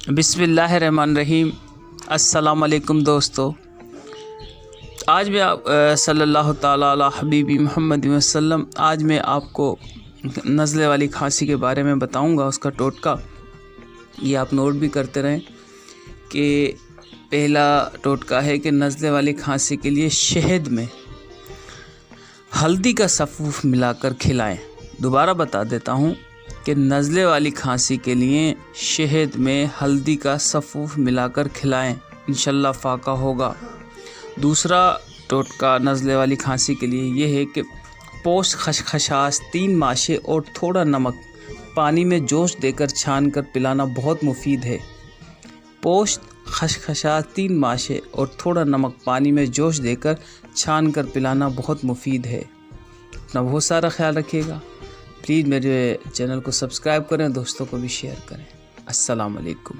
बिस्मिल्लाहिर्रहमानिर्रहीम। अस्सलाम वालेकुम दोस्तों। आज मैं सल्लल्लाहु ताला अला हबीबी मोहम्मद वसल्लम आज मैं आपको नज़ले वाली खांसी के बारे में बताऊंगा, उसका टोटका। ये आप नोट भी करते रहें कि पहला टोटका है कि नज़ले वाली खांसी के लिए शहद में हल्दी का सफ़ूफ मिलाकर खिलाएं। दोबारा बता देता हूँ कि नज़ले वाली खांसी के लिए शहद में हल्दी का सफ़ूफ मिलाकर खिलाएं, इंशाल्लाह फ़ाका होगा। दूसरा टोटका नज़ले वाली खांसी के लिए ये है कि पोस्त खसखसास 3 माशे और थोड़ा नमक पानी में जोश देकर छान कर पिलाना बहुत मुफीद है। पोस्त खसखसास 3 माशे और थोड़ा नमक पानी में जोश देकर छान कर पिलाना बहुत मुफीद है। अपना बहुत सारा ख्याल रखिएगा। प्लीज़ मेरे चैनल को सब्सक्राइब करें, दोस्तों को भी शेयर करें। अस्सलाम वालेकुम।